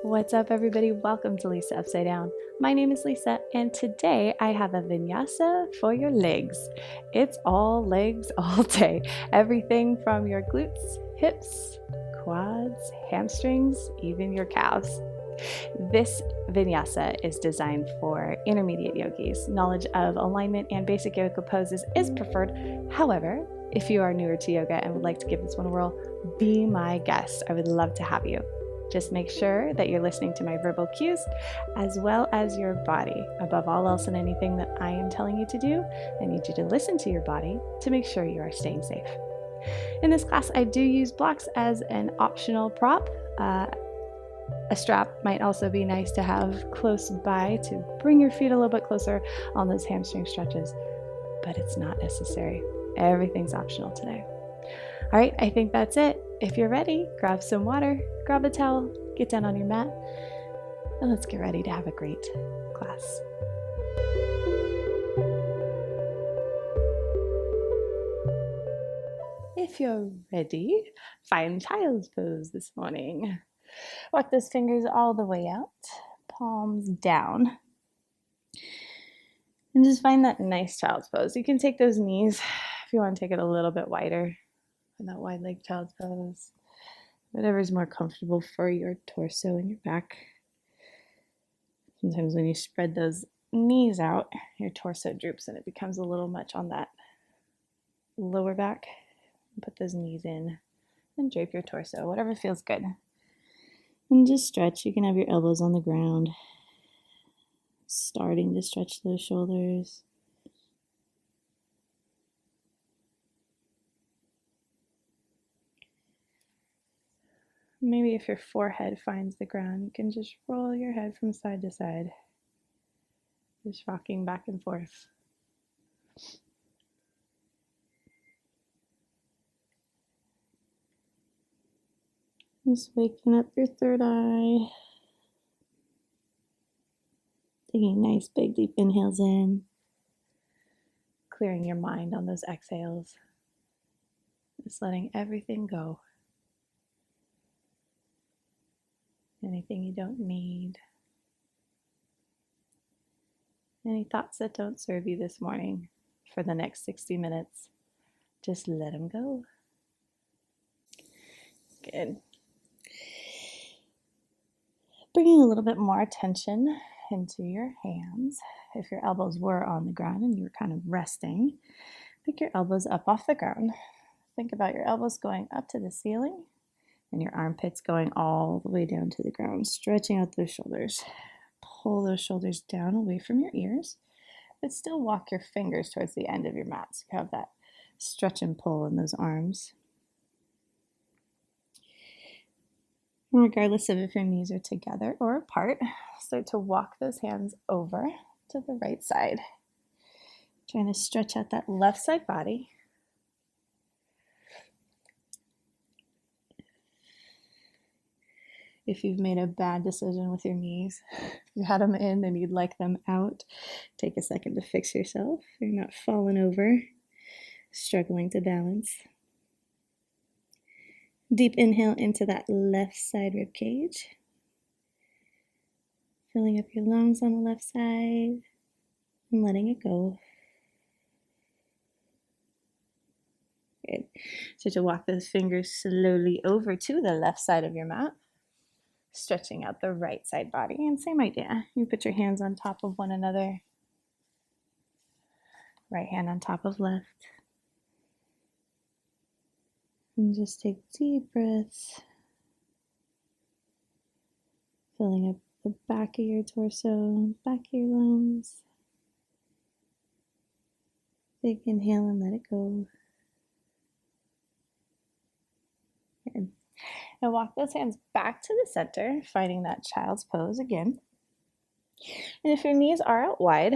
What's up, everybody? Welcome to Lisa Upside Down. My name is Lisa, and today I have a vinyasa for your legs. It's all legs all day. Everything from your glutes, hips, quads, hamstrings, even your calves. This vinyasa is designed for intermediate yogis. Knowledge of alignment and basic yoga poses is preferred. However, if you are newer to yoga and would like to give this one a whirl, be my guest. I would love to have you. Just make sure that you're listening to my verbal cues as well as your body. Above all else and anything that I am telling you to do, I need you to listen to your body to make sure you are staying safe. In this class, I do use blocks as an optional prop. A strap might also be nice to have close by to bring your feet a little bit closer on those hamstring stretches, but it's not necessary. Everything's optional today. All right, I think that's it. If you're ready, grab some water, grab a towel, get down on your mat, and let's get ready to have a great class. If you're ready, find child's pose this morning. Walk those fingers all the way out, palms down. And just find that nice child's pose. You can take those knees if you want to take it a little bit wider. And that wide leg child's pose. Whatever's more comfortable for your torso and your back. Sometimes when you spread those knees out, your torso droops and it becomes a little much on that lower back. Put those knees in and drape your torso, whatever feels good. And just stretch. You can have your elbows on the ground. Starting to stretch those shoulders. Maybe if your forehead finds the ground, you can just roll your head from side to side. Just rocking back and forth. Just waking up your third eye. Taking nice big deep inhales in. Clearing your mind on those exhales. Just letting everything go. Anything you don't need. Any thoughts that don't serve you this morning for the next 60 minutes, just let them go. Good. Bringing a little bit more attention into your hands. If your elbows were on the ground and you were kind of resting, pick your elbows up off the ground. Think about your elbows going up to the ceiling and your armpits going all the way down to the ground, stretching out those shoulders. Pull those shoulders down away from your ears, but still walk your fingers towards the end of your mat so you have that stretch and pull in those arms. Regardless of if your knees are together or apart, start to walk those hands over to the right side. Trying to stretch out that left side body. If you've made a bad decision with your knees, if you had them in and you'd like them out, take a second to fix yourself. You're not falling over, struggling to balance. Deep inhale into that left side rib cage. Filling up your lungs on the left side and letting it go. Good. So to walk those fingers slowly over to the left side of your mat. Stretching out the right side body. And same idea. You put your hands on top of one another. Right hand on top of left. And just take deep breaths. Filling up the back of your torso, back of your lungs. Big inhale and let it go. Good. Now walk those hands back to the center, finding that child's pose again. And if your knees are out wide,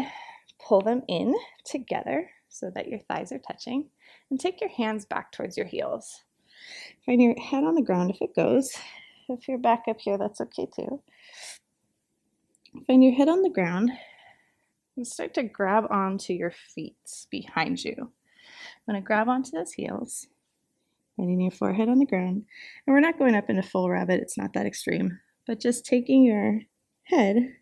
pull them in together so that your thighs are touching. And take your hands back towards your heels. Find your head on the ground if it goes. If you're back up here, that's okay too. Find your head on the ground and start to grab onto your feet behind you. I'm going to grab onto those heels. Finding your forehead on the ground. And we're not going up into full rabbit. It's not that extreme. but just taking your head,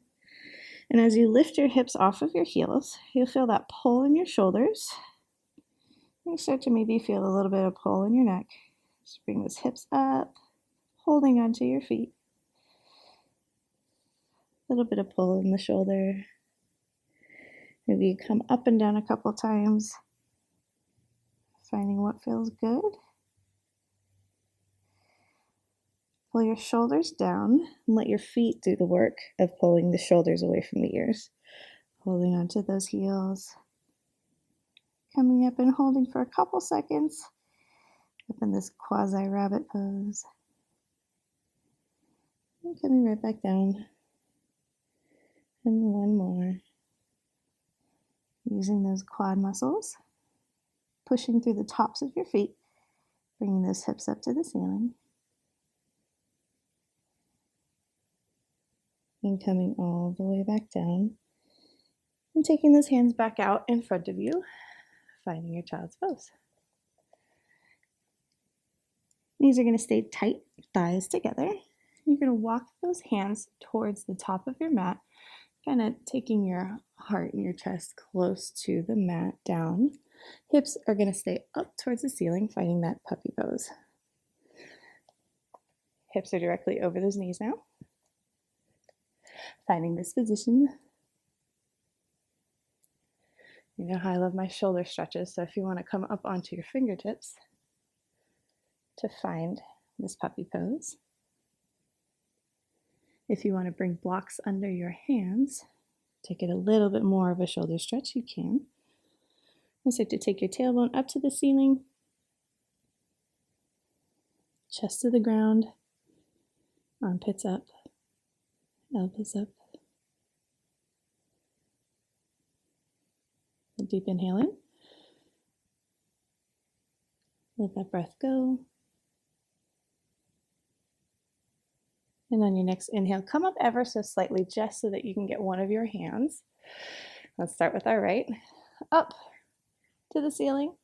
and as you lift your hips off of your heels, you'll feel that pull in your shoulders. You start to maybe feel a little bit of pull in your neck. Just bring those hips up, holding onto your feet. A little bit of pull in the shoulder. Maybe you come up and down a couple times, finding what feels good. Pull your shoulders down and let your feet do the work of pulling the shoulders away from the ears. Holding onto those heels. Coming up and holding for a couple seconds. Up in this quasi-rabbit pose. And coming right back down. And one more. Using those quad muscles. Pushing through the tops of your feet. Bringing those hips up to the ceiling. And coming all the way back down. And taking those hands back out in front of you. Finding your child's pose. Knees are going to stay tight, thighs together. You're going to walk those hands towards the top of your mat, kind of taking your heart and your chest close to the mat down. Hips are going to stay up towards the ceiling, finding that puppy pose. Hips are directly over those knees now. Finding this position. You know how I love my shoulder stretches, so if you want to come up onto your fingertips to find this puppy pose. If you want to bring blocks under your hands, to get a little bit more of a shoulder stretch, you can. And start to take your tailbone up to the ceiling, chest to the ground, armpits up, elbows up. A deep inhale in. Let that breath go. And on your next inhale, come up ever so slightly just so that you can get one of your hands. Let's start with our right. Up to the ceiling.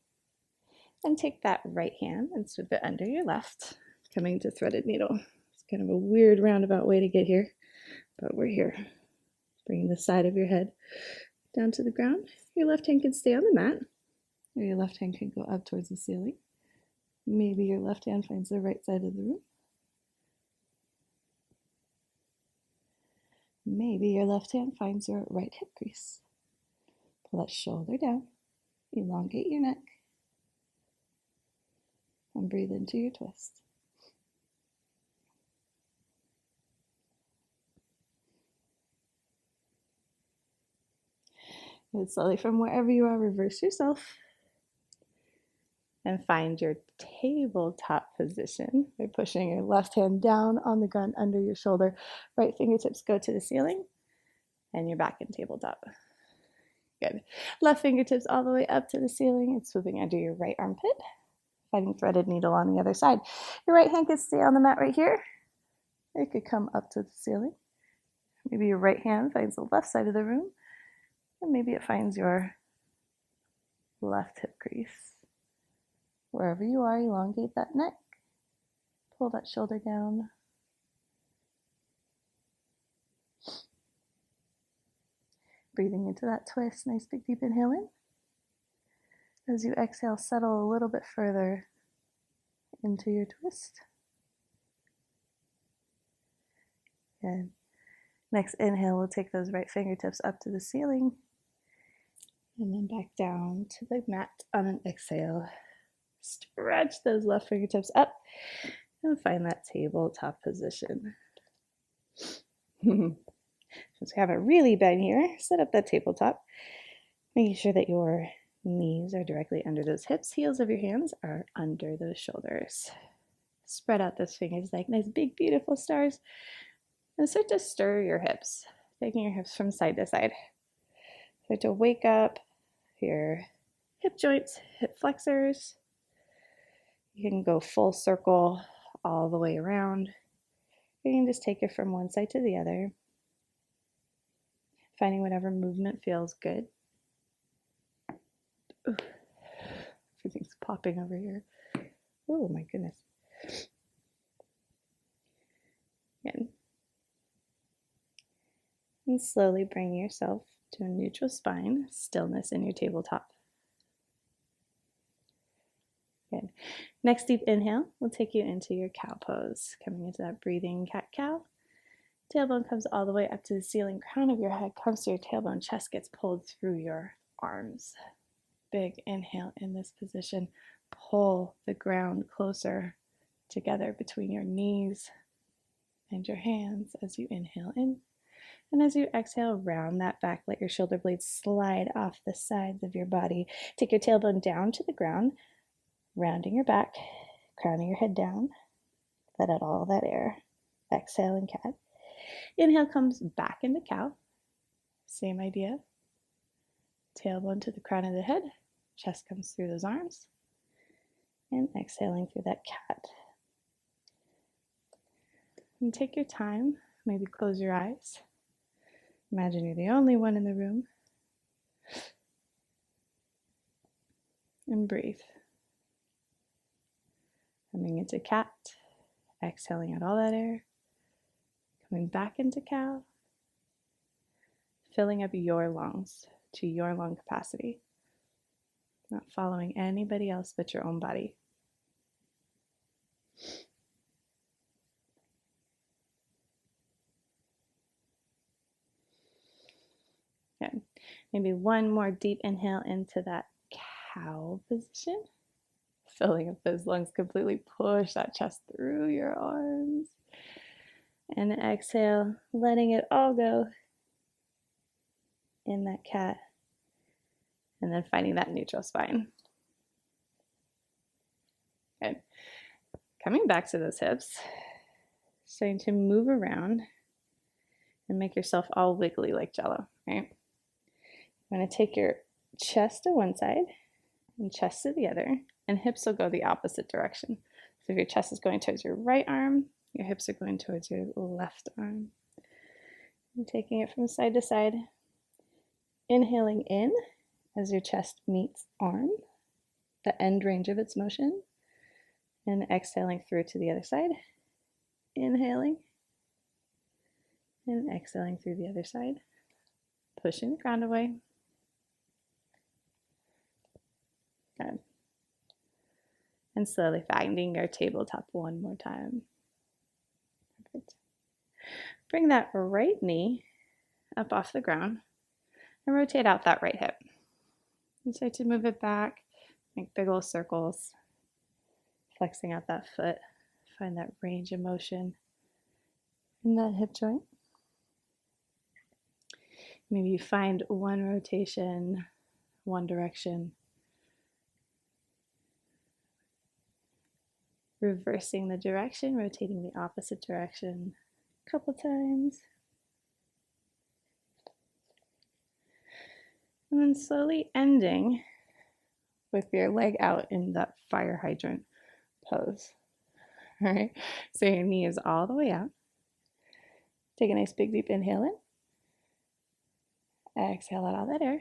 And take that right hand and slip it under your left, coming to threaded needle. It's kind of a weird roundabout way to get here, but we're here. Bringing the side of your head down to the ground. Your left hand can stay on the mat, or your left hand can go up towards the ceiling. Maybe your left hand finds the right side of the room. Maybe your left hand finds your right hip crease. Pull that shoulder down, elongate your neck, and breathe into your twist. And slowly from wherever you are, reverse yourself and find your tabletop position by pushing your left hand down on the ground under your shoulder. Right fingertips go to the ceiling, and you're back in tabletop. Good. Left fingertips all the way up to the ceiling and swooping under your right armpit, finding threaded needle on the other side. Your right hand could stay on the mat right here. It could come up to the ceiling. Maybe your right hand finds the left side of the room, and maybe it finds your left hip crease. Wherever you are, elongate that neck. Pull that shoulder down. Breathing into that twist. Nice big deep inhale in. As you exhale, settle a little bit further into your twist. Good. Next inhale, we'll take those right fingertips up to the ceiling and then back down to the mat on an exhale. Stretch those left fingertips up and find that tabletop position. Since we haven't really been here, set up that tabletop, making sure that your knees are directly under those hips, heels of your hands are under those shoulders. Spread out those fingers like nice big beautiful stars and start to stir your hips, taking your hips from side to side. Start to wake up your hip joints, hip flexors. You can go full circle all the way around. You can just take it from one side to the other, finding whatever movement feels good. Ooh, everything's popping over here. Oh my goodness. Again, And slowly bring yourself to a neutral spine, stillness in your tabletop. Good. Next deep inhale will take you into your cow pose. Coming into that breathing cat-cow. Tailbone comes all the way up to the ceiling. Crown of your head comes to your tailbone. Chest gets pulled through your arms. Big inhale in this position. Pull the ground closer together between your knees and your hands as you inhale in. And as you exhale, round that back, let your shoulder blades slide off the sides of your body. Take your tailbone down to the ground, rounding your back, crowning your head down. Let out all that air. Exhale in cat. Inhale comes back into cow. Same idea. Tailbone to the crown of the head. Chest comes through those arms. And exhaling through that cat. And take your time. Maybe close your eyes. Imagine you're the only one in the room. And breathe. Coming into cat. Exhaling out all that air. Coming back into cow. Filling up your lungs to your lung capacity. Not following anybody else but your own body. Good. Maybe one more deep inhale into that cow position. Filling up those lungs completely. Push that chest through your arms. And exhale, letting it all go in that cat. And then finding that neutral spine. Good. Coming back to those hips. Starting to move around and make yourself all wiggly like Jello, right? I'm going to take your chest to one side and chest to the other, and hips will go the opposite direction. So if your chest is going towards your right arm, your hips are going towards your left arm. And taking it from side to side, inhaling in as your chest meets arm, the end range of its motion, and exhaling through to the other side. Inhaling and exhaling through the other side, pushing the ground away. Good. And slowly finding your tabletop one more time. Perfect. Bring that right knee up off the ground and rotate out that right hip. And start to move it back, make big old circles, flexing out that foot. Find that range of motion in that hip joint. Maybe you find one rotation, one direction. Reversing the direction, rotating the opposite direction a couple times. And then slowly ending with your leg out in that fire hydrant pose. All right, so your knee is all the way out. Take a nice big deep inhale in. Exhale out all that air.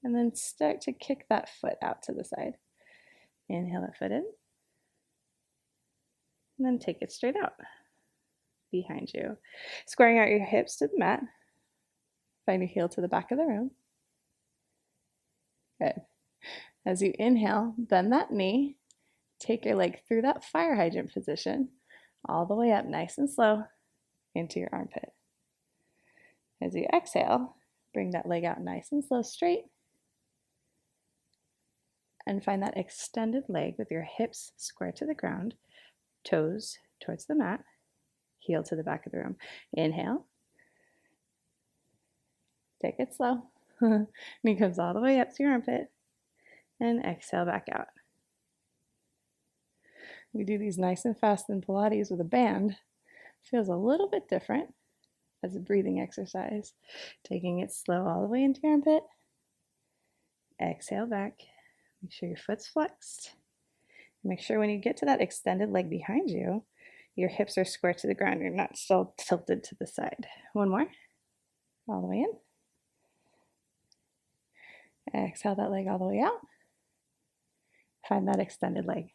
And then start to kick that foot out to the side. Inhale that foot in. And then take it straight out behind you. Squaring out your hips to the mat. Find your heel to the back of the room. Good. As you inhale, bend that knee. Take your leg through that fire hydrant position, all the way up nice and slow into your armpit. As you exhale, bring that leg out nice and slow, straight. And find that extended leg with your hips square to the ground, toes towards the mat, heel to the back of the room. Inhale. Take it slow. Knee comes all the way up to your armpit. And exhale back out. We do these nice and fast in Pilates with a band. Feels a little bit different as a breathing exercise. Taking it slow all the way into your armpit. Exhale back. Make sure your foot's flexed. Make sure when you get to that extended leg behind you, your hips are square to the ground. You're not still tilted to the side. One more. All the way in. Exhale that leg all the way out. Find that extended leg.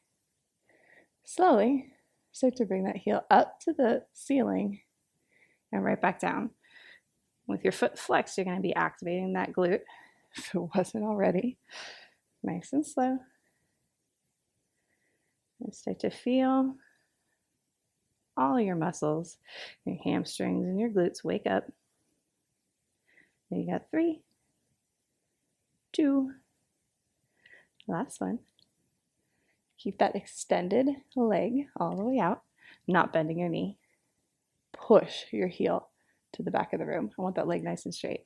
Slowly start to bring that heel up to the ceiling and right back down. With your foot flexed, you're going to be activating that glute if it wasn't already. Nice and slow. And start to feel all your muscles, your hamstrings and your glutes wake up. You got 3, 2, last one. Keep that extended leg all the way out, not bending your knee. Push your heel to the back of the room. I want that leg nice and straight.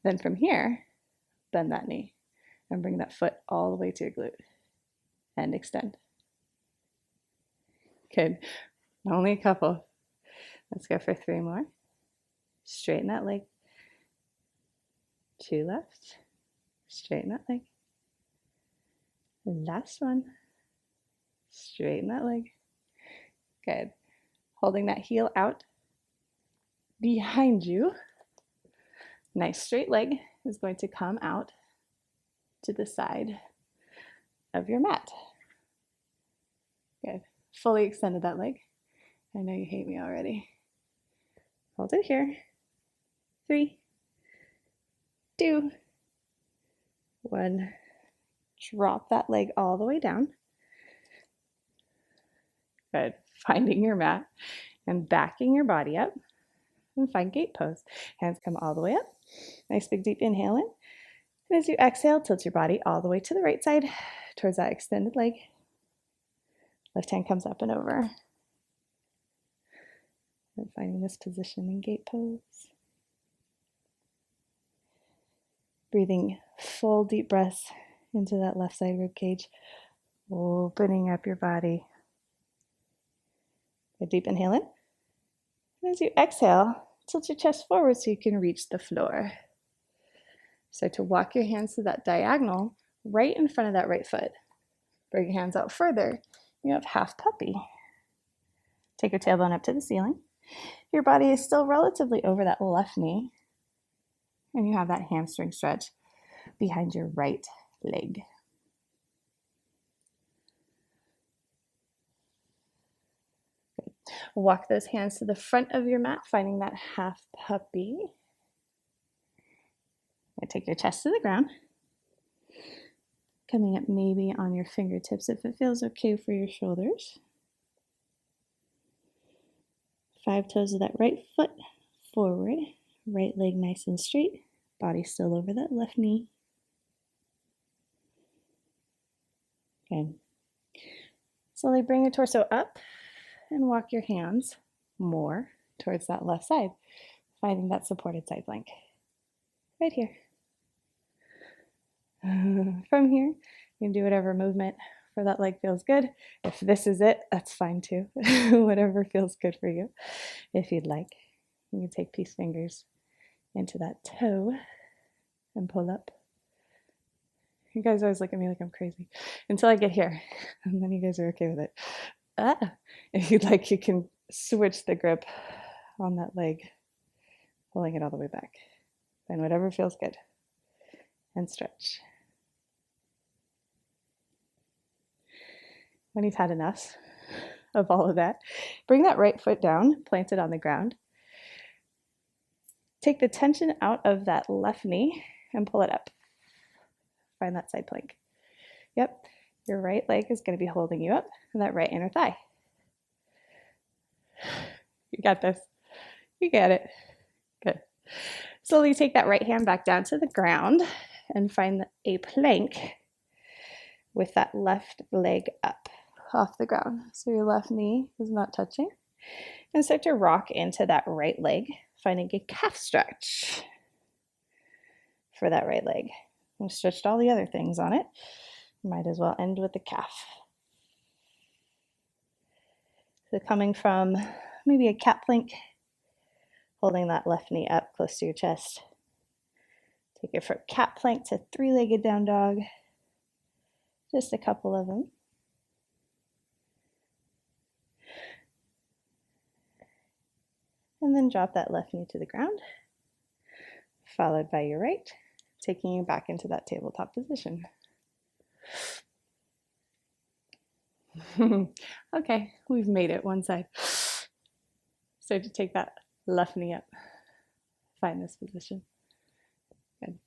Then from here, bend that knee and bring that foot all the way to your glute and extend. Good. Only a couple. Let's go for 3 more. Straighten that leg. 2 left. Straighten that leg. Last one. Straighten that leg. Good. Holding that heel out behind you. Nice straight leg is going to come out to the side of your mat. Good. Fully extended that leg. I know you hate me already. Hold it here. 3, 2, 1. Drop that leg all the way down. Good. Finding your mat and backing your body up. And find gate pose. Hands come all the way up. Nice big deep inhale in. And as you exhale, tilt your body all the way to the right side towards that extended leg. Left hand comes up and over. And finding this position in gate pose. Breathing full deep breaths into that left side rib cage. Opening up your body. A deep inhale in. And as you exhale, tilt your chest forward so you can reach the floor. Start to walk your hands to that diagonal right in front of that right foot. Bring your hands out further. You have half puppy. Take your tailbone up to the ceiling. Your body is still relatively over that left knee. And you have that hamstring stretch behind your right leg. Good. Walk those hands to the front of your mat, finding that half puppy. Take your chest to the ground. Coming up maybe on your fingertips if it feels okay for your shoulders. 5 toes of that right foot forward. Right leg nice and straight. Body still over that left knee. Good. Slowly bring your torso up and walk your hands more towards that left side, finding that supported side plank. Right here. From here, you can do whatever movement for that leg feels good. If this is it, that's fine too. Whatever feels good for you. If you'd like, you can take peace fingers into that toe and pull up. You guys always look at me like I'm crazy until I get here, and then you guys are okay with it. If you'd like, you can switch the grip on that leg, pulling it all the way back. Then whatever feels good. And stretch. When you've had enough of all of that, bring that right foot down, plant it on the ground. Take the tension out of that left knee and pull it up. Find that side plank. Yep, your right leg is going to be holding you up and that right inner thigh. You got this. You get it. Good. Slowly take that right hand back down to the ground and find a plank with that left leg up off the ground. So your left knee is not touching. And start to rock into that right leg, finding a calf stretch for that right leg. We've stretched all the other things on it. Might as well end with the calf. So coming from maybe a cat plank, holding that left knee up close to your chest. Take it from cat plank to 3-legged down dog. Just a couple of them. And then drop that left knee to the ground, followed by your right, taking you back into that tabletop position. Okay, we've made it one side. Start to take that left knee up. Find this position. Good.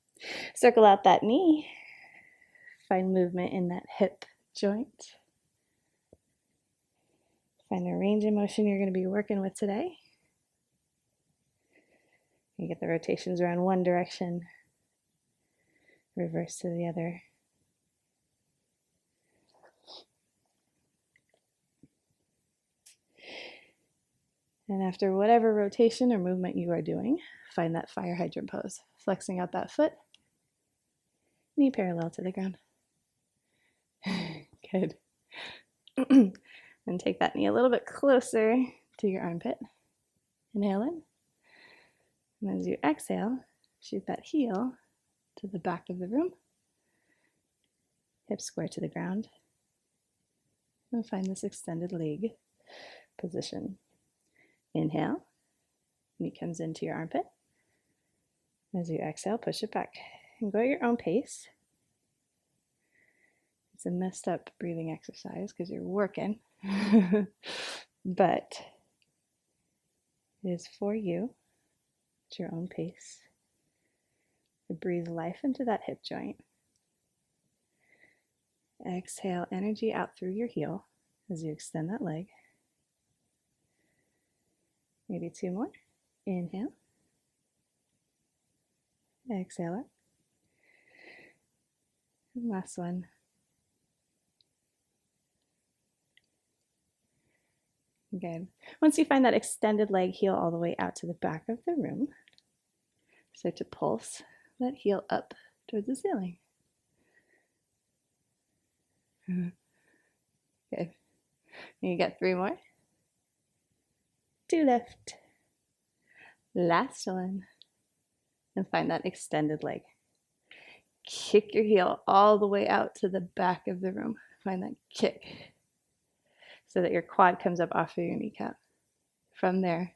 Circle out that knee. Find movement in that hip joint. Find the range of motion you're going to be working with today. You get the rotations around one direction, reverse to the other. And after whatever rotation or movement you are doing, find that fire hydrant pose. Flexing out that foot, knee parallel to the ground. Good. And take that knee a little bit closer to your armpit. Inhale in. And as you exhale, shoot that heel to the back of the room. Hips square to the ground. And find this extended leg position. Inhale, knee comes into your armpit. As you exhale, push it back and go at your own pace. It's a messed up breathing exercise because you're working, but it is for you at your own pace to breathe life into that hip joint. Exhale energy out through your heel as you extend that leg. Maybe two more. Inhale. Exhale up. And last one. Good. Once you find that extended leg, heel all the way out to the back of the room. Start to pulse that heel up towards the ceiling. Good. And you get three more. Two left. Last one. And find that extended leg. Kick your heel all the way out to the back of the room. Find that kick so that your quad comes up off of your kneecap. From there,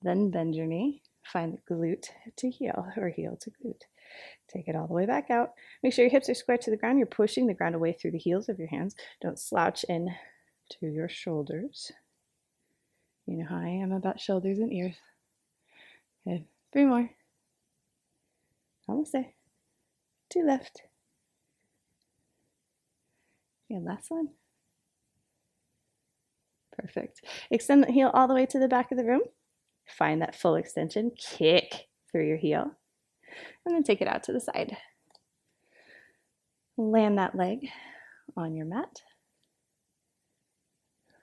then bend your knee. Find glute to heel or heel to glute. Take it all the way back out. Make sure your hips are square to the ground. You're pushing the ground away through the heels of your hands. Don't slouch in to your shoulders. You know how I am about shoulders and ears. Good. Three more. Almost there. Two left. And last one. Perfect. Extend the heel all the way to the back of the room. Find that full extension. Kick through your heel. And then take it out to the side. Land that leg on your mat.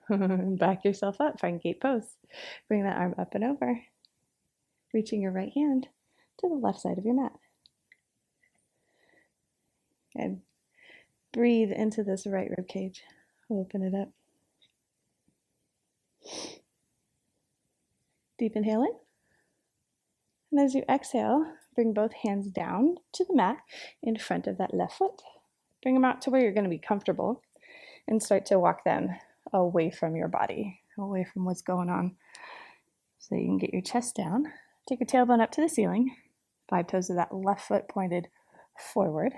Back yourself up. Find gate pose. Bring that arm up and over. Reaching your right hand to the left side of your mat. Good. Breathe into this right rib cage. Open it up. Deep inhale in. And as you exhale, bring both hands down to the mat in front of that left foot. Bring them out to where you're going to be comfortable and start to walk them away from your body, away from what's going on. So you can get your chest down. Take your tailbone up to the ceiling. 5 toes of that left foot pointed forward.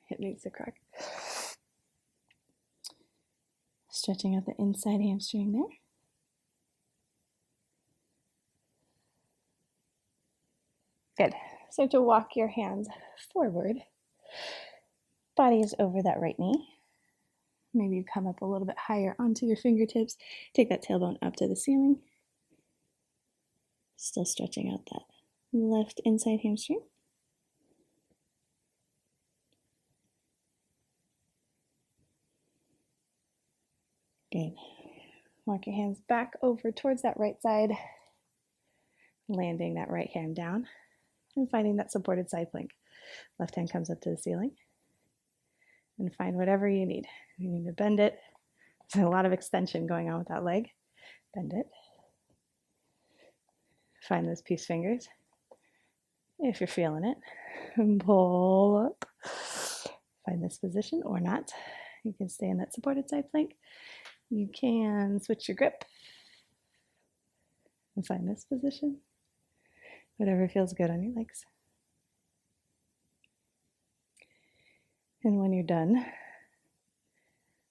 Hip needs to crack. Stretching out the inside hamstring there. Good. Start to walk your hands forward. Body is over that right knee. Maybe you come up a little bit higher onto your fingertips. Take that tailbone up to the ceiling. Still stretching out that left inside hamstring. Good. Walk your hands back over towards that right side, landing that right hand down and finding that supported side plank. Left hand comes up to the ceiling and find whatever you need. You need to bend it. There's a lot of extension going on with that leg. Bend it. Find those peace fingers if you're feeling it. And pull up. Find this position or not. You can stay in that supported side plank. You can switch your grip and find this position. Whatever feels good on your legs. And when you're done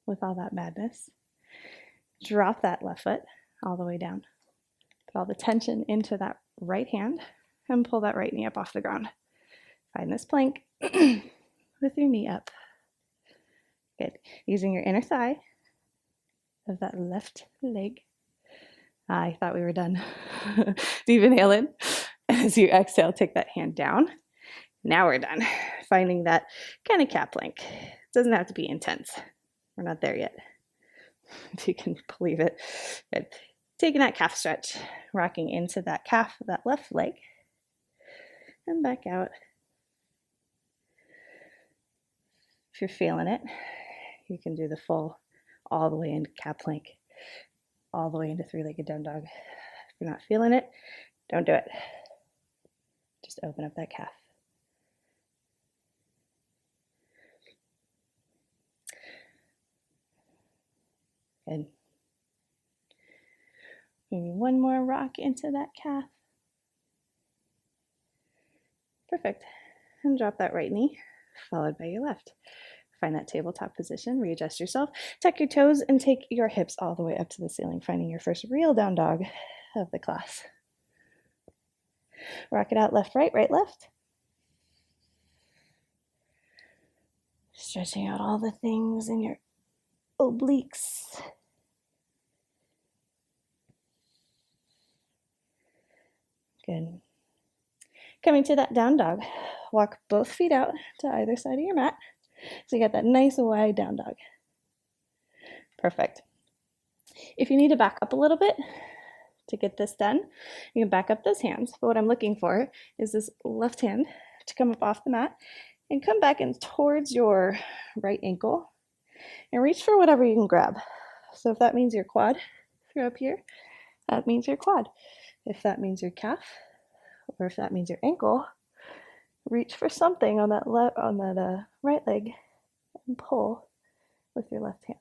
with all that madness, Drop that left foot all the way down. Put all the tension into that right hand and pull that right knee up off the ground. Find this plank with your knee up. Good. Using your inner thigh of that left leg. I thought we were done. Deep inhale in. As you exhale, take that hand down. Now we're done. Finding that kind of cat plank. It doesn't have to be intense. We're not there yet. If you can believe it. Good. Taking that calf stretch, rocking into that calf, that left leg, and back out. If you're feeling it, you can do the full all the way into cat plank, all the way into three-legged down dog. If you're not feeling it, don't do it. Just open up that calf. Good. Maybe one more rock into that calf. Perfect. And drop that right knee, followed by your left. Find that tabletop position, readjust yourself, tuck your toes, and take your hips all the way up to the ceiling, finding your first real down dog of the class. Rock it out left, right, right, left. Stretching out all the things in your obliques. Good. Coming to that down dog, walk both feet out to either side of your mat. So you got that nice wide down dog. Perfect. If you need to back up a little bit to get this done, you can back up those hands. But what I'm looking for is this left hand to come up off the mat and come back in towards your right ankle and reach for whatever you can grab. So if that means your quad, if you're up here, that means your quad. If that means your calf, or if that means your ankle, reach for something on that right leg and pull with your left hand.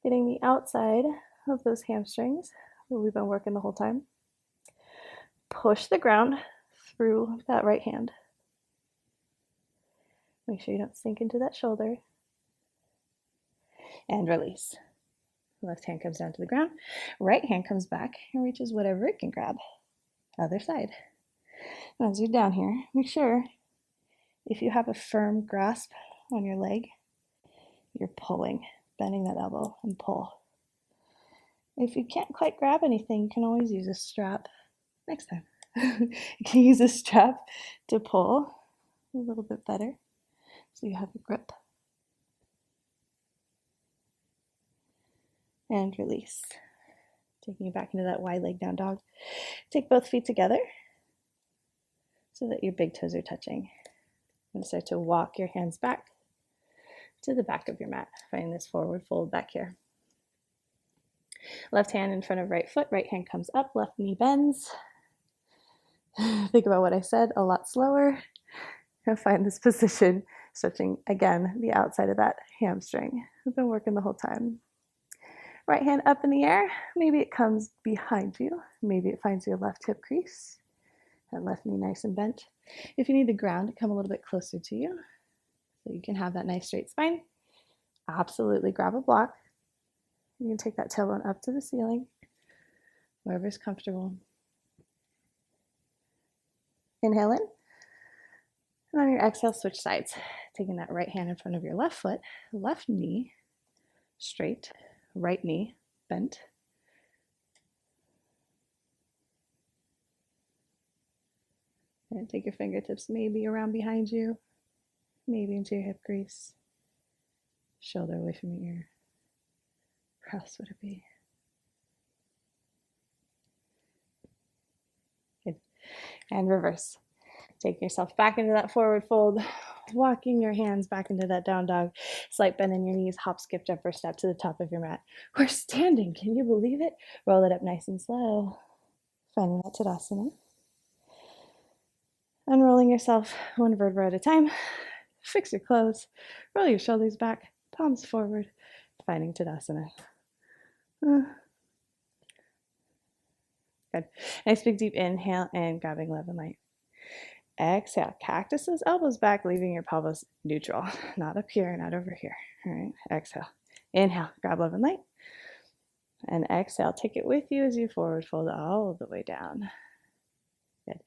Getting the outside of those hamstrings that we've been working the whole time. Push the ground through that right hand. Make sure you don't sink into that shoulder. And release. Left hand comes down to the ground. Right hand comes back and reaches whatever it can grab. Other side. And as you're down here, make sure if you have a firm grasp on your leg, you're pulling, bending that elbow and pull. If you can't quite grab anything, you can always use a strap next time. You can use a strap to pull a little bit better so you have a grip. And release. Taking you back into that wide leg down dog. Take both feet together so that your big toes are touching. And start to walk your hands back to the back of your mat. Find this forward fold back here. Left hand in front of right foot, right hand comes up, left knee bends. Think about what I said a lot slower. And find this position, stretching again the outside of that hamstring. We've been working the whole time. Right hand up in the air. Maybe it comes behind you. Maybe it finds your left hip crease. And left knee nice and bent. If you need the ground to come a little bit closer to you, so you can have that nice straight spine, absolutely grab a block. You can take that tailbone up to the ceiling, wherever's comfortable. Inhale in. And on your exhale, switch sides. Taking that right hand in front of your left foot, left knee straight, right knee bent. And take your fingertips maybe around behind you, maybe into your hip crease. Shoulder away from your ear. How else would it be? Good. And reverse. Take yourself back into that forward fold, walking your hands back into that down dog. Slight bend in your knees, hop, skip, jump, or step to the top of your mat. We're standing. Can you believe it? Roll it up nice and slow. Finding that Tadasana. Unrolling yourself one vertebra at a time. Fix your clothes. Roll your shoulders back, palms forward. Finding Tadasana. Good. Nice big deep inhale and grabbing love and light. Exhale, cactus those elbows back, leaving your pelvis neutral. Not up here, not over here. All right, exhale. Inhale, grab love and light. And exhale, take it with you as you forward fold all the way down. Good.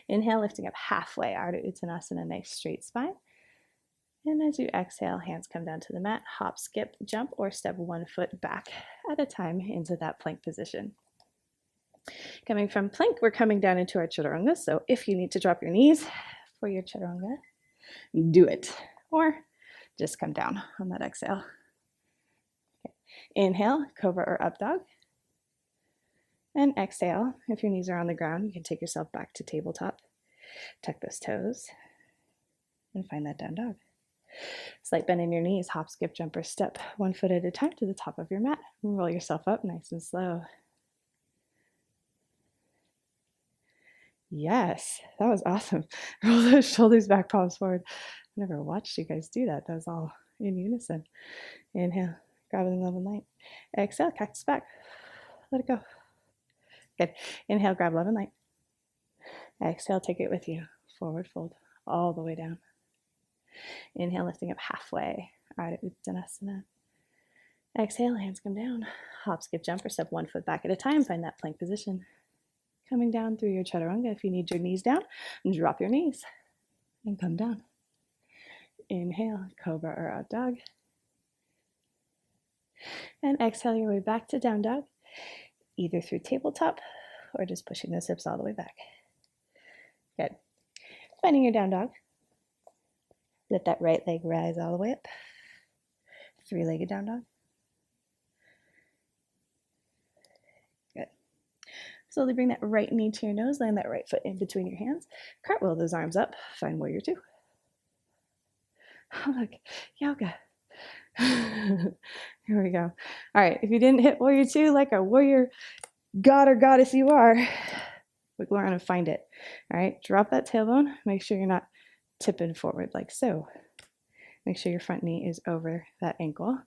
Inhale, lifting up halfway, Ardha Uttanasana, nice straight spine. And as you exhale, hands come down to the mat, hop, skip, jump, or step one foot back at a time into that plank position. Coming from plank, we're coming down into our chaturanga. So if you need to drop your knees for your chaturanga, do it. Or just come down on that exhale. Okay. Inhale, cobra or up dog. And exhale, if your knees are on the ground, you can take yourself back to tabletop. Tuck those toes and find that down dog. Slight bend in your knees, hop, skip, jump, or step one foot at a time to the top of your mat. Roll yourself up nice and slow. Yes, that was awesome. Roll those shoulders back, palms forward. I never watched you guys do that. That was all in unison. Inhale, grab it in love and light. Exhale, cactus back. Let it go. Good. Inhale, grab love and light. Exhale, take it with you. Forward fold all the way down. Inhale, lifting up halfway. Ardha Uttanasana. Exhale, hands come down. Hop, skip, jump, or step one foot back at a time. Find that plank position. Coming down through your chaturanga. If you need your knees down, drop your knees and come down. Inhale, cobra or up dog. And exhale your way back to down dog, either through tabletop or just pushing those hips all the way back. Good. Finding your down dog. Let that right leg rise all the way up. Three-legged down dog. Good. Slowly bring that right knee to your nose, land that right foot in between your hands. Cartwheel those arms up. Find warrior two. Oh, look, yoga. Here we go. All right, if you didn't hit warrior two like a warrior god or goddess you are, wiggle around and find it. All right, drop that tailbone. Make sure you're not tipping forward like so. Make sure your front knee is over that ankle.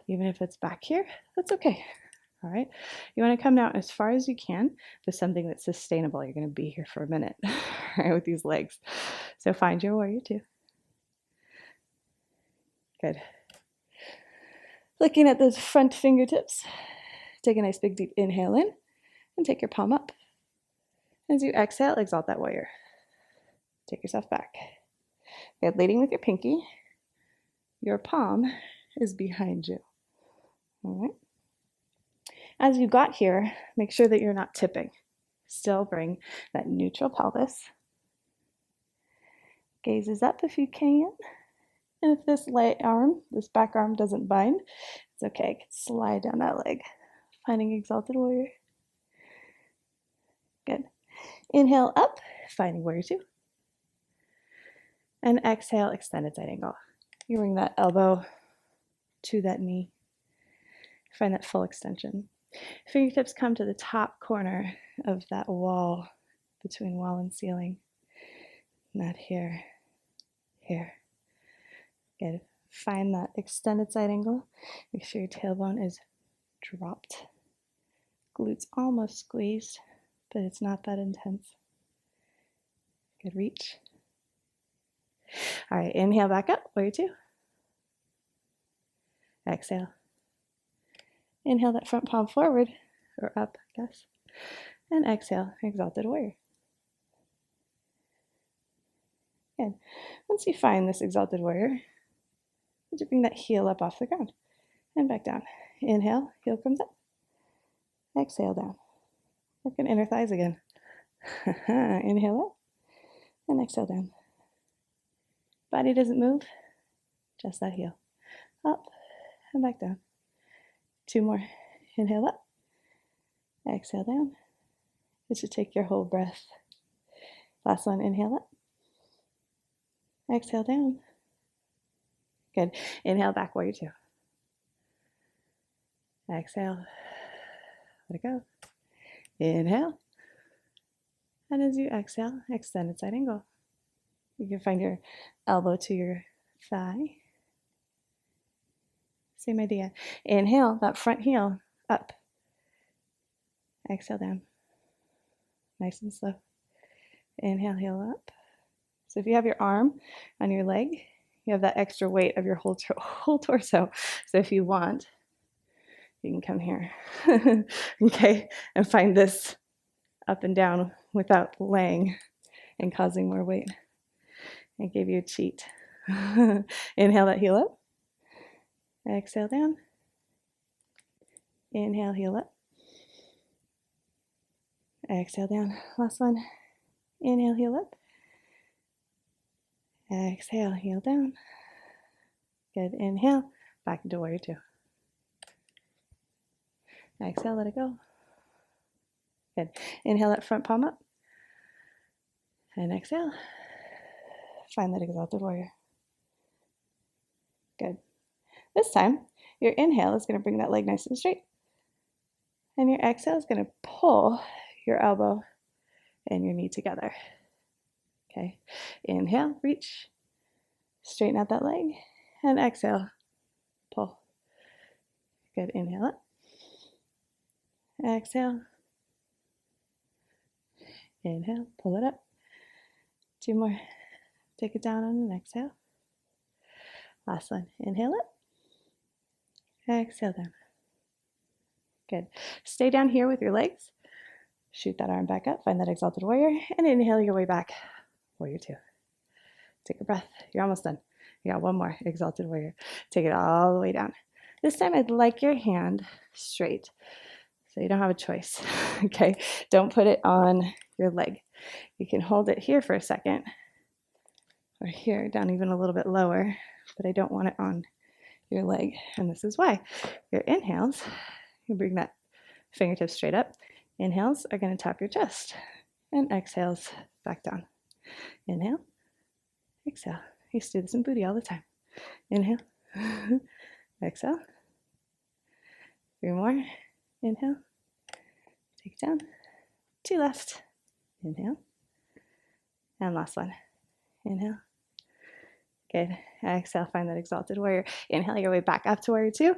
Even if it's back here, that's okay. All right, you want to come down as far as you can with something that's sustainable. You're going to be here for a minute, right, with these legs. So find your warrior two. Good. Looking at those front fingertips, take a nice big deep inhale in and take your palm up. As you exhale, exalt that warrior. Take yourself back. Good. Leading with your pinky. Your palm is behind you. All right. As you got here, make sure that you're not tipping. Still bring that neutral pelvis. Gazes up if you can. And if this this back arm doesn't bind, it's okay. You can slide down that leg. Finding exalted warrior. Good. Inhale up, finding warrior two. And exhale, extended side angle. You bring that elbow to that knee. Find that full extension. Fingertips come to the top corner of that wall, between wall and ceiling. Not here. Here. Good. Find that extended side angle. Make sure your tailbone is dropped. Glutes almost squeezed, but it's not that intense. Good reach. All right, inhale back up, warrior two. Exhale. Inhale that front palm forward, or up, I guess. And exhale, exalted warrior. Good. Once you find this exalted warrior, would you bring that heel up off the ground and back down. Inhale, heel comes up. Exhale down. Working inner thighs again. Inhale up and exhale down. Body doesn't move, just that heel. Up and back down. Two more. Inhale up. Exhale down. It should take your whole breath. Last one. Inhale up. Exhale down. Good. Inhale back, warrior two. Exhale. Let it go. Inhale. And as you exhale, extended side angle. You can find your elbow to your thigh. Same idea. Inhale, that front heel up. Exhale down. Nice and slow. Inhale, heel up. So if you have your arm on your leg, you have that extra weight of your whole torso. So if you want, You can come here. Okay, and find this up and down without laying and causing more weight. I gave you a cheat. Inhale that heel up. Exhale down. Inhale, heel up. Exhale down. Last one. Inhale, heel up. Exhale, heel down. Good. Inhale. Back into warrior two. Exhale, let it go. Good. Inhale that front palm up. And exhale. Find that exalted warrior. Good. This time, your inhale is going to bring that leg nice and straight. And your exhale is going to pull your elbow and your knee together. Okay. Inhale, reach. Straighten out that leg. And exhale, pull. Good. Inhale up. Exhale. Inhale, pull it up. Two more. Take it down on an exhale. Last one. Inhale up. Exhale down. Good. Stay down here with your legs. Shoot that arm back up. Find that exalted warrior. And inhale your way back. Warrior two. Take a breath. You're almost done. You got one more. Exalted warrior. Take it all the way down. This time I'd like your hand straight. So you don't have a choice. Okay. Don't put it on your leg. You can hold it here for a second. Or here, down even a little bit lower. But I don't want it on your leg. And this is why. Your inhales, you bring that fingertips straight up. Inhales are going to tap your chest. And exhales back down. Inhale. Exhale. I used to do this in booty all the time. Inhale. Exhale. Three more. Inhale. Take it down. Two left. Inhale. And last one. Inhale. Good. Exhale, find that exalted warrior. Inhale your way back up to warrior two.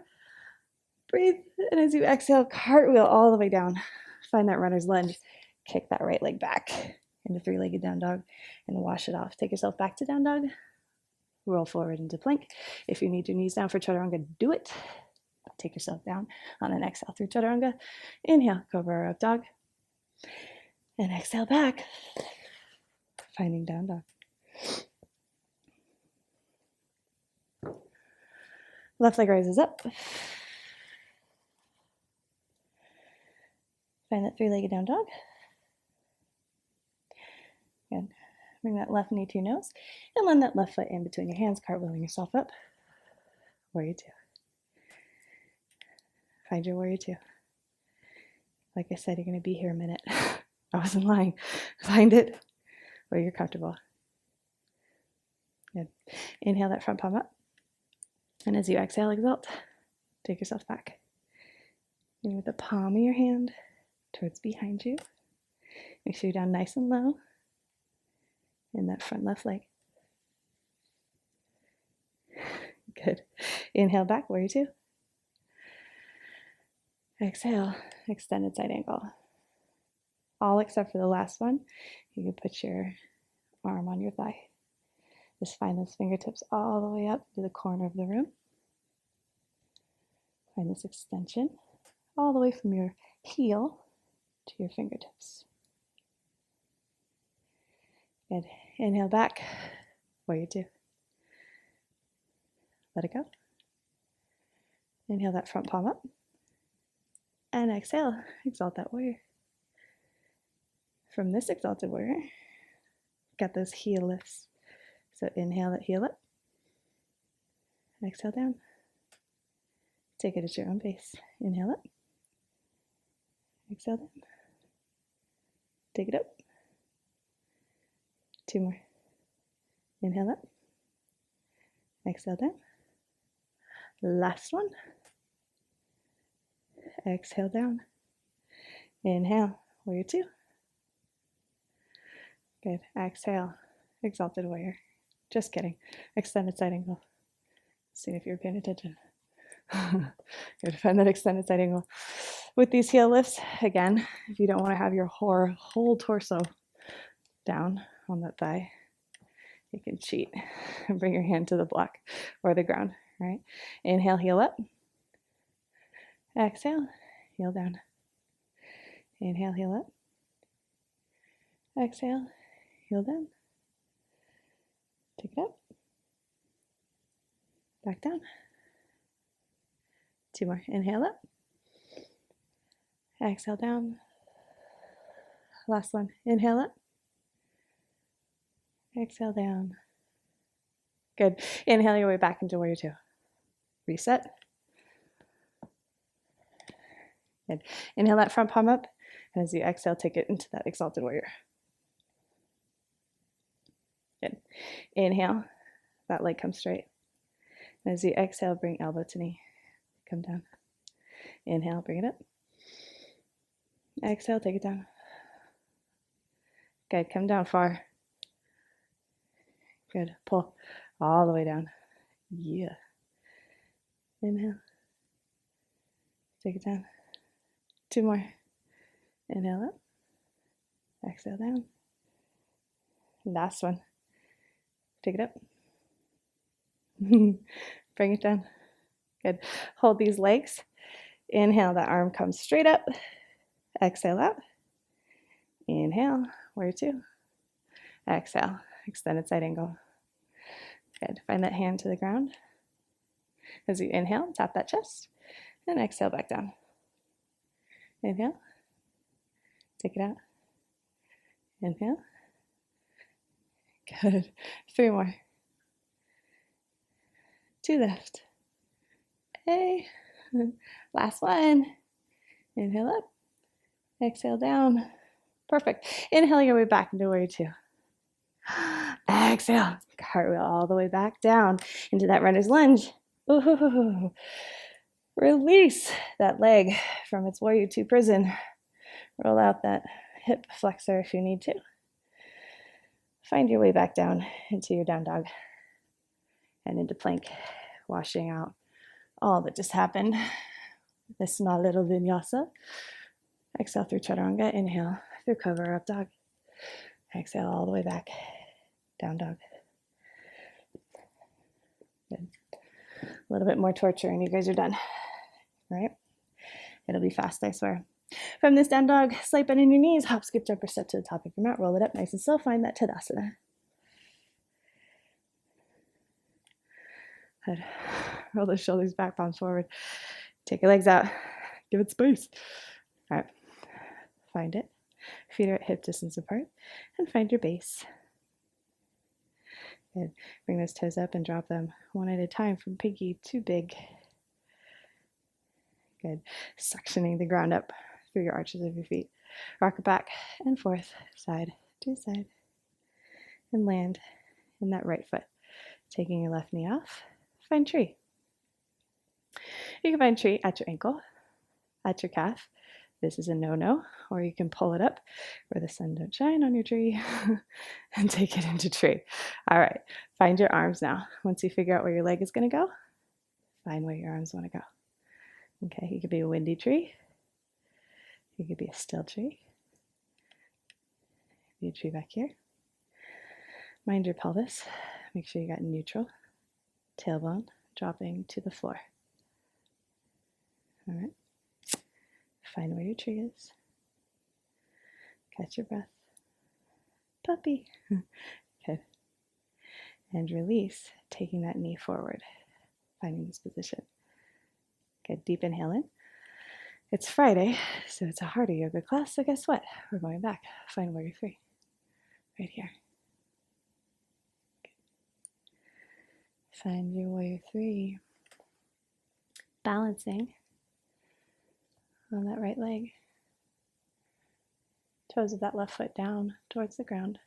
Breathe. And as you exhale, cartwheel all the way down. Find that runner's lunge. Kick that right leg back into three-legged down dog and wash it off. Take yourself back to down dog. Roll forward into plank. If you need your knees down for chaturanga, do it. Take yourself down on an exhale through chaturanga. Inhale, cobra or up dog. And exhale back. Finding down dog. Left leg rises up. Find that three-legged down dog. Good. Bring that left knee to your nose and land that left foot in between your hands, cartwheeling yourself up. Warrior two. Find your warrior two. Like I said, you're going to be here a minute. I wasn't lying. Find it where you're comfortable. Good. Inhale that front palm up. And as you exhale, exalt. Take yourself back. And with the palm of your hand towards behind you. Make sure you're down nice and low in that front left leg. Good. Inhale back, warrior two. Exhale, extended side angle. All except for the last one. You can put your arm on your thigh. Just find those fingertips all the way up to the corner of the room. Find this extension all the way from your heel to your fingertips. Good. Inhale back, warrior two. Let it go. Inhale that front palm up. And exhale, exalt that warrior. From this exalted warrior, got those heel lifts. So inhale that heel up. Exhale down. Take it at your own pace. Inhale up. Exhale down. Take it up. Two more. Inhale up. Exhale down. Last one. Exhale down. Inhale. Warrior two. Good. Exhale. Exalted warrior. Just kidding. Extended side angle. See if you're paying attention. Good. Find that extended side angle. With these heel lifts, again, if you don't want to have your whole torso down on that thigh, you can cheat and bring your hand to the block or the ground, right? Inhale, heel up. Exhale, heel down. Inhale, heel up. Exhale, heel down. Take it up. Back down. 2 more. Inhale up. Exhale down. Last one. Inhale up. Exhale down. Good. Inhale your way back into warrior 2. Reset. Good. Inhale that front palm up. And as you exhale, take it into that exalted warrior. Good. Inhale. That leg comes straight. And as you exhale, bring elbow to knee. Come down. Inhale, bring it up. Exhale, take it down. Good. Come down far. Good. Pull all the way down. Yeah. Inhale. Take it down. 2 more. Inhale up. Exhale down. Last one. Take it up. Bring it down. Good. Hold these legs. Inhale, that arm comes straight up. Exhale out. Inhale, warrior 2. Exhale, extended side angle. Good. Find that hand to the ground. As you inhale, tap that chest. And exhale back down. Inhale. Take it out. Inhale. Good. 3 more. 2 left. Hey. Last one. Inhale up. Exhale down. Perfect. Inhale your way back into warrior 2. Exhale. Cartwheel all the way back down into that runner's lunge. Ooh. Release that leg from its warrior 2 prison. Roll out that hip flexor if you need to. Find your way back down into your down dog and into plank, washing out all that just happened. This small little vinyasa. Exhale through chaturanga. Inhale through cover up dog. Exhale all the way back. Down dog. Good. A little bit more torture and you guys are done. Right? It'll be fast, I swear. From this down dog, slight bend in your knees, hop, skip, jump, or step to the top of your mat. Roll it up nice and slow. Find that Tadasana. Good. Roll the shoulders back, palms forward. Take your legs out. Give it space. All right. Find it. Feet are at hip distance apart. And find your base. Good. Bring those toes up and drop them one at a time from pinky to big. Good. Suctioning the ground up through your arches of your feet. Rock it back and forth, side to side. And land in that right foot. Taking your left knee off. Find tree. You can find tree at your ankle, at your calf. This is a no-no. Or you can pull it up where the sun don't shine on your tree and take it into tree. All right. Find your arms now. Once you figure out where your leg is going to go, find where your arms want to go. Okay, you could be a windy tree. You could be a still tree. Be a tree back here. Mind your pelvis. Make sure you got neutral. Tailbone dropping to the floor. All right. Find where your tree is. Catch your breath. Puppy. Good. And release, taking that knee forward. Finding this position. Good. Deep inhale in. It's Friday, so it's a harder yoga class, so guess what? We're going back. Find warrior 3. Right here. Good. Find your warrior 3. Balancing on that right leg. Toes of that left foot down towards the ground.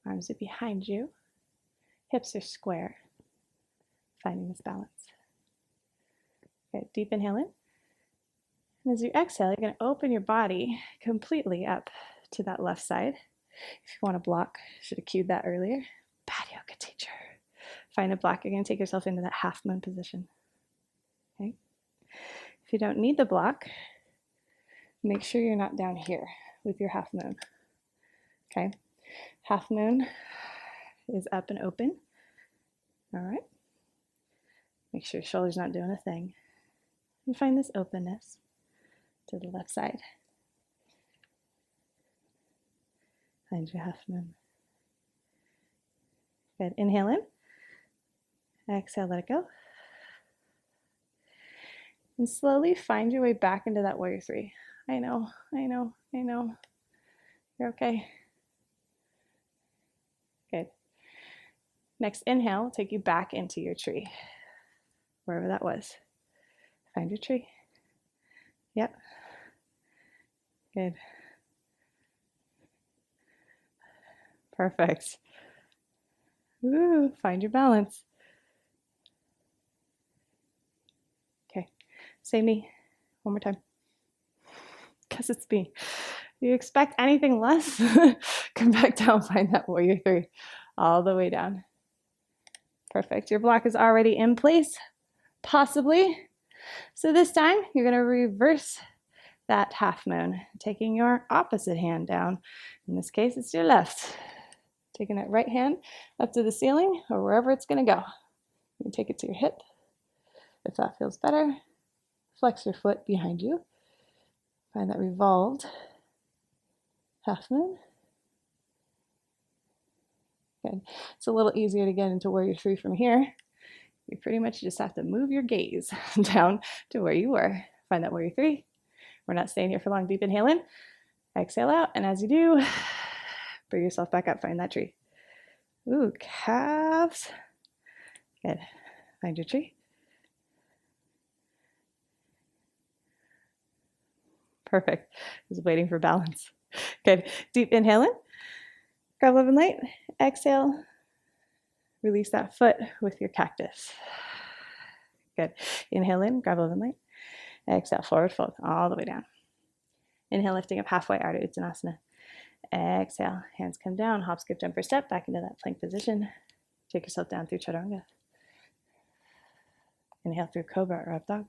Arms are behind you. Hips are square. Finding this balance. Okay, deep inhale in. And as you exhale, you're going to open your body completely up to that left side. If you want to block, should have cued that earlier. Bad yoga teacher. Find a block. You're going to take yourself into that half moon position. Okay. If you don't need the block, make sure you're not down here with your half moon. Okay. Half moon is up and open. All right. Make sure your shoulder's not doing a thing. And find this openness to the left side. Find your half moon. Good. Inhale in. Exhale, let it go. And slowly find your way back into that warrior three. I know. You're okay. Good. Next inhale will take you back into your tree, wherever that was. Find your tree. Yep. Good. Perfect. Ooh, find your balance. Okay. Same knee. One more time. Guess it's me. You expect anything less? Come back down, find that warrior three. All the way down. Perfect. Your block is already in place, possibly. So this time, you're going to reverse that half moon, taking your opposite hand down. In this case, it's your left. Taking that right hand up to the ceiling or wherever it's going to go. You can take it to your hip if that feels better. Flex your foot behind you. Find that revolved half moon. Good. It's a little easier to get into warrior three from here. You pretty much just have to move your gaze down to where you were. Find that warrior three. We're not staying here for long. Deep inhale in. Exhale out. And as you do, bring yourself back up. Find that tree. Ooh, calves. Good. Find your tree. Perfect. Just waiting for balance. Good. Deep inhale in. Grab love and light. Exhale. Release that foot with your cactus. Good. Inhale in. Grab love and light. Exhale. Forward fold all the way down. Inhale, lifting up halfway, Ardha Uttanasana. Exhale. Hands come down. Hop, skip, jump, or step back into that plank position. Take yourself down through chaturanga. Inhale through cobra or up dog.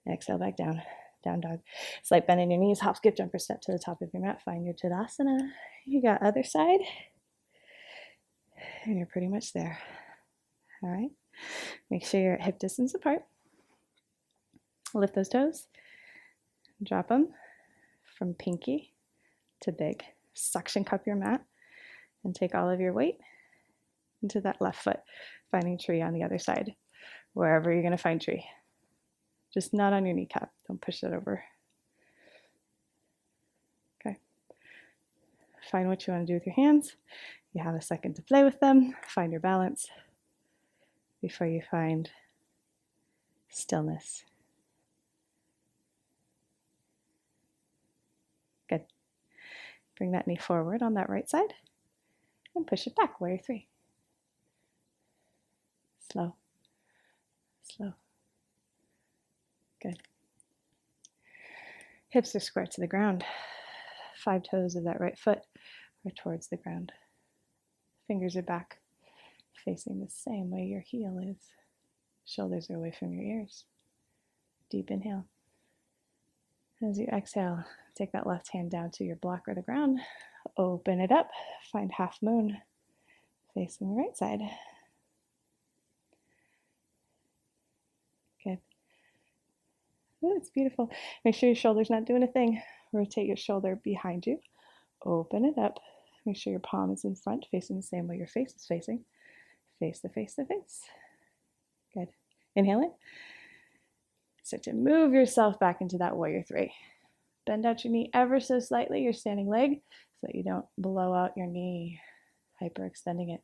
Exhale back down. Down dog. Slight bend in your knees. Hop, skip, jump, or step to the top of your mat. Find your Tadasana. You got other side. And you're pretty much there. All right. Make sure you're at hip distance apart. Lift those toes. Drop them from pinky to big. Suction cup your mat and take all of your weight into that left foot, finding tree on the other side, wherever you're going to find tree. Just not on your kneecap. Don't push that over. Okay. Find what you want to do with your hands. You have a second to play with them. Find your balance before you find stillness. Good. Bring that knee forward on that right side and push it back. Warrior three. Slow. Slow. Good. Hips are square to the ground. 5 toes of that right foot are towards the ground. Fingers are back, facing the same way your heel is. Shoulders are away from your ears. Deep inhale. As you exhale, take that left hand down to your block or the ground. Open it up. Find half moon facing the right side. Good. Ooh, it's beautiful. Make sure your shoulder's not doing a thing. Rotate your shoulder behind you. Open it up. Make sure your palm is in front, facing the same way your face is facing. Face to face to face. Good. Inhale in. Start to move yourself back into that warrior three. Bend out your knee ever so slightly, your standing leg, so that you don't blow out your knee, hyperextending it.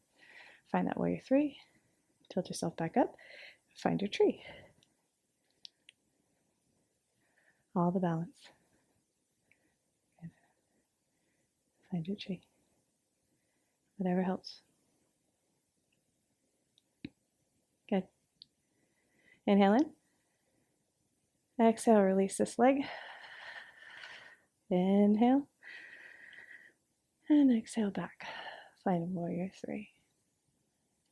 Find that warrior three. Tilt yourself back up. Find your tree. All the balance. Good. Find your tree. Whatever helps. Good. Inhale in. Exhale, release this leg. Inhale. And exhale back. Find warrior three.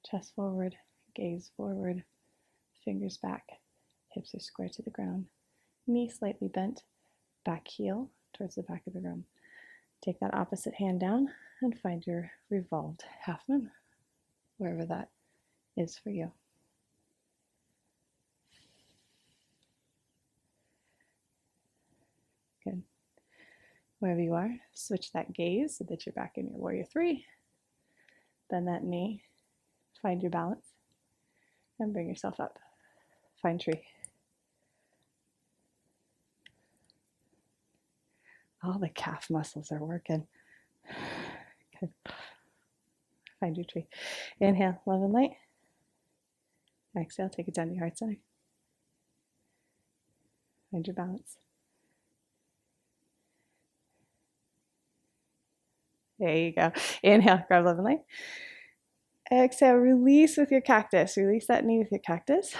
Chest forward, gaze forward, fingers back. Hips are square to the ground. Knee slightly bent, back heel towards the back of the room. Take that opposite hand down and find your revolved half moon, wherever that is for you. Good. Wherever you are, switch that gaze so that you're back in your warrior three. Bend that knee, find your balance, and bring yourself up. Find tree. All the calf muscles are working. Good. Find your tree. Inhale, love and light. Exhale, take it down to your heart center. Find your balance. There you go. Inhale, grab love and light. Exhale, release with your cactus. Release that knee with your cactus.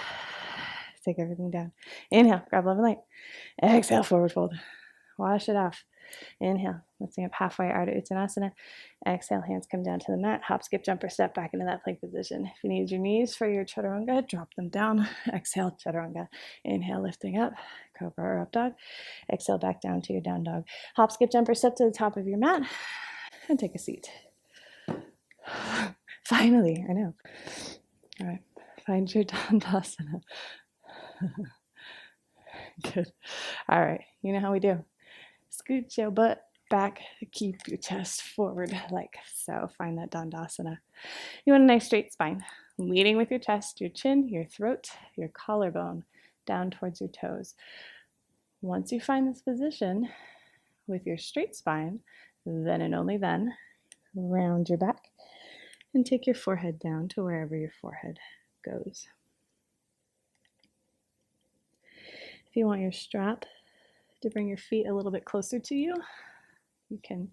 Take everything down. Inhale, grab love and light. Exhale, forward fold. Wash it off. Inhale, lifting up halfway, Ardha Uttanasana. Exhale, hands come down to the mat. Hop, skip, jump, or step back into that plank position. If you need your knees for your chaturanga, drop them down. Exhale, chaturanga. Inhale, lifting up, cobra or up dog. Exhale, back down to your down dog. Hop, skip, jump, or step to the top of your mat and take a seat. Finally, I know. All right, find your Dandasana. Good. All right, you know how we do. Scoot your butt back, keep your chest forward like so. Find that Dandasana. You want a nice straight spine, leading with your chest, your chin, your throat, your collarbone, down towards your toes. Once you find this position with your straight spine, then and only then, round your back and take your forehead down to wherever your forehead goes. If you want your strap to bring your feet a little bit closer to you, you can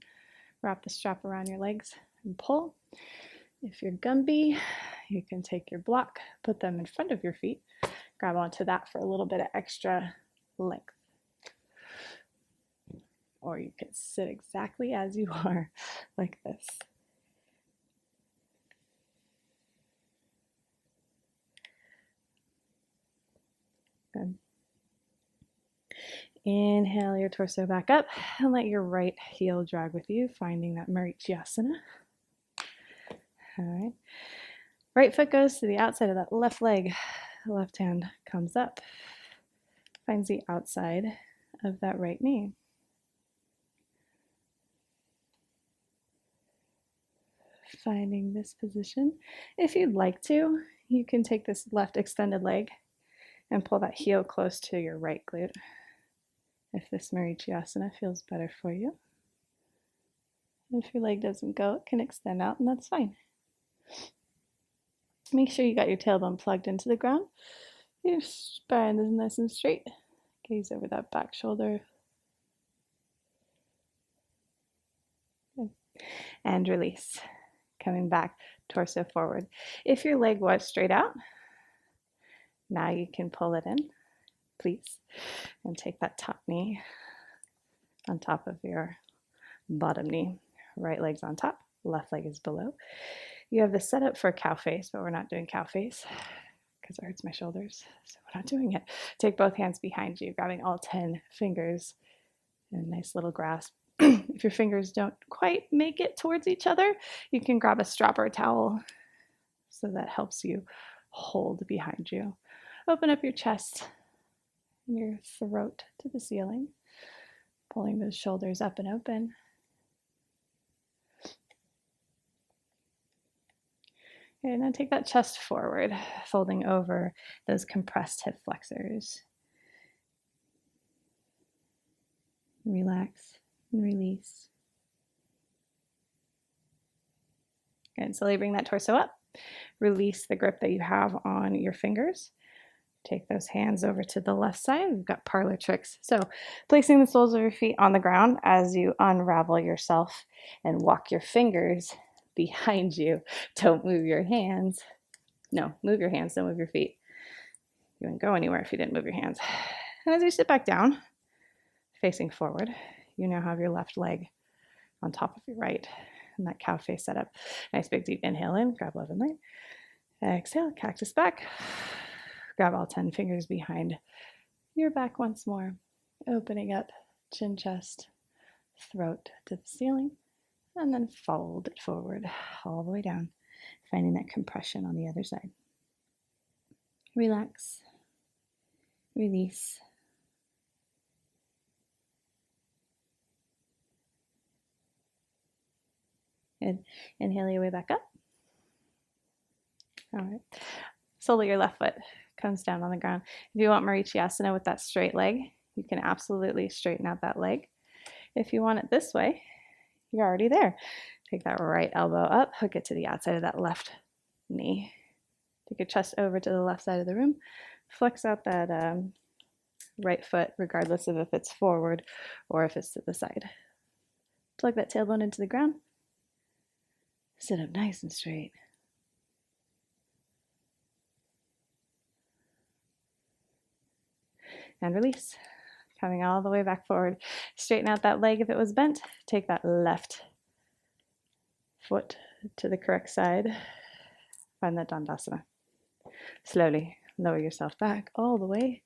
wrap the strap around your legs and pull. If you're Gumby, you can take your block, put them in front of your feet, grab onto that for a little bit of extra length. Or you can sit exactly as you are, like this. Good. Inhale your torso back up and let your right heel drag with you, finding that Marichyasana. All right. Right foot goes to the outside of that left leg. Left hand comes up, finds the outside of that right knee. Finding this position. If you'd like to, you can take this left extended leg and pull that heel close to your right glute. If this Marichyasana feels better for you. If your leg doesn't go, it can extend out, and that's fine. Make sure you got your tailbone plugged into the ground. Your spine is nice and straight. Gaze over that back shoulder. Good. And release. Coming back, torso forward. If your leg was straight out, now you can pull it in, please, and take that top knee on top of your bottom knee. Right leg's on top, left leg is below. You have the setup for cow face, but we're not doing cow face because it hurts my shoulders, so we're not doing it. Take both hands behind you, grabbing all 10 fingers in a nice little grasp. If your fingers don't quite make it towards each other, you can grab a strap or a towel so that helps you hold behind you. Open up your chest and your throat to the ceiling, pulling those shoulders up and open. And then take that chest forward, folding over those compressed hip flexors. Relax and release. Good. Slowly bring that torso up. Release the grip that you have on your fingers. Take those hands over to the left side. We've got parlor tricks. So placing the soles of your feet on the ground as you unravel yourself and walk your fingers behind you. Don't move your hands. No, move your hands, don't move your feet. You wouldn't go anywhere if you didn't move your hands. And as you sit back down, facing forward, you now have your left leg on top of your right in that cow face setup. Nice big deep inhale in, grab love and light. Exhale, cactus back. Grab all 10 fingers behind your back once more. Opening up chin, chest, throat to the ceiling. And then fold it forward all the way down, finding that compression on the other side. Relax, release, Good. Inhale your way back up. All right. Sole of your left foot comes down on the ground. If you want Marichyasana with that straight leg, you can absolutely straighten out that leg. If you want it this way, you're already there. Take that right elbow up, hook it to the outside of that left knee. Take your chest over to the left side of the room. Flex out that right foot, regardless of if it's forward or if it's to the side. Plug that tailbone into the ground. Sit up nice and straight. And release. Coming all the way back forward. Straighten out that leg if it was bent. Take that left foot to the correct side. Find that Dandasana. Slowly lower yourself back all the way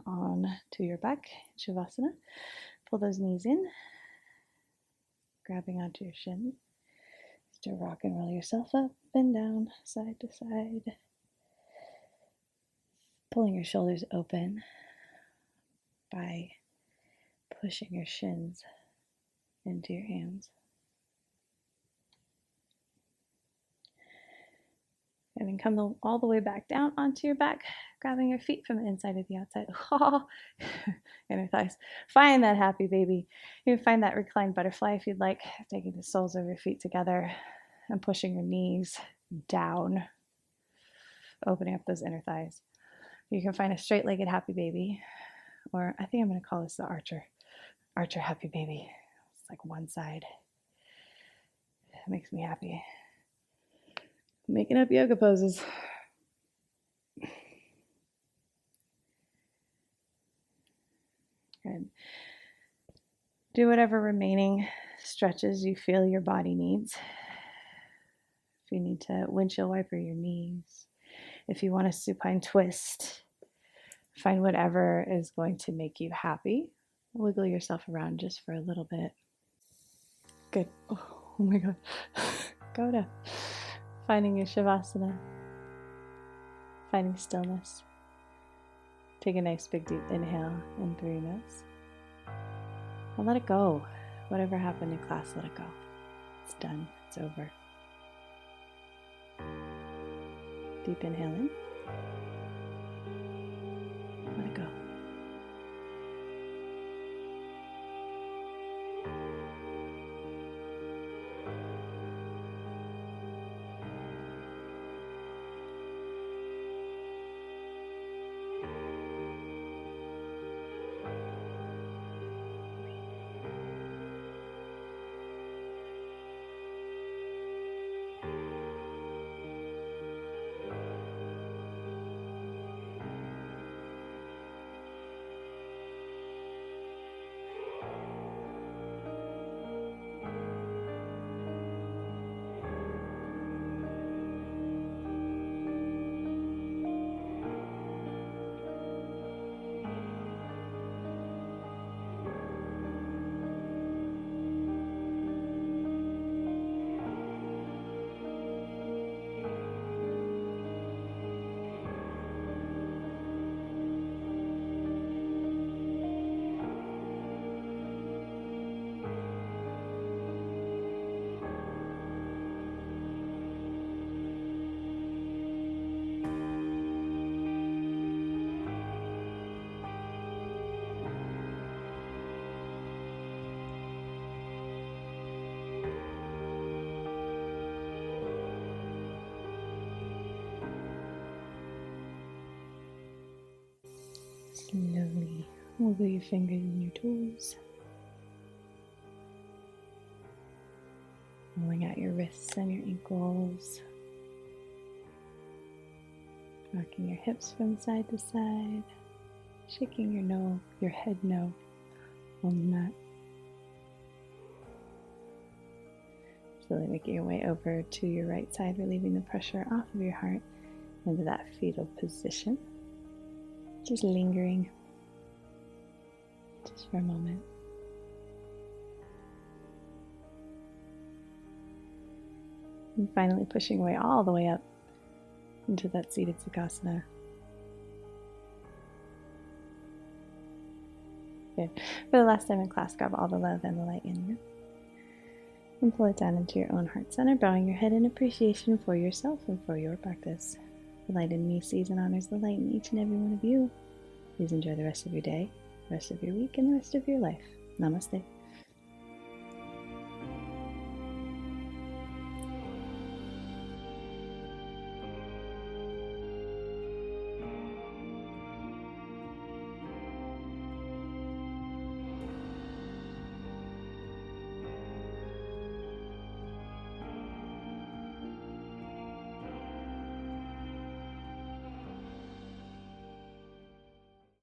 on to your back, Shavasana. Pull those knees in, grabbing onto your shin. Just rock and roll yourself up and down, side to side. Pulling your shoulders open by pushing your shins into your hands. And then come all the way back down onto your back, grabbing your feet from the inside to the outside. Inner thighs. Find that happy baby. You can find that reclined butterfly if you'd like, taking the soles of your feet together and pushing your knees down, opening up those inner thighs. You can find a straight-legged happy baby, or I think I'm going to call this the archer happy baby. It's like one side. It makes me happy. Making up yoga poses. Good. Do whatever remaining stretches you feel your body needs. If you need to windshield wiper your knees, if you want a supine twist, find whatever is going to make you happy. Wiggle yourself around just for a little bit. Good. Oh my God. Go to finding your Shavasana, finding stillness. Take a nice big deep inhale in through your nose. And let it go. Whatever happened in class, let it go. It's done. It's over. Deep inhale in. Let it go. Slowly wiggle your fingers and your toes. Rolling out your wrists and your ankles. Rocking your hips from side to side. Shaking your head no on the mat. Slowly making your way over to your right side, relieving the pressure off of your heart into that fetal position. Just lingering, just for a moment. And finally pushing away all the way up into that seated Sukhasana. Good. For the last time in class, grab all the love and the light in you. And pull it down into your own heart center, bowing your head in appreciation for yourself and for your practice. The light in me sees and honors the light in each and every one of you. Please enjoy the rest of your day, the rest of your week, and the rest of your life. Namaste.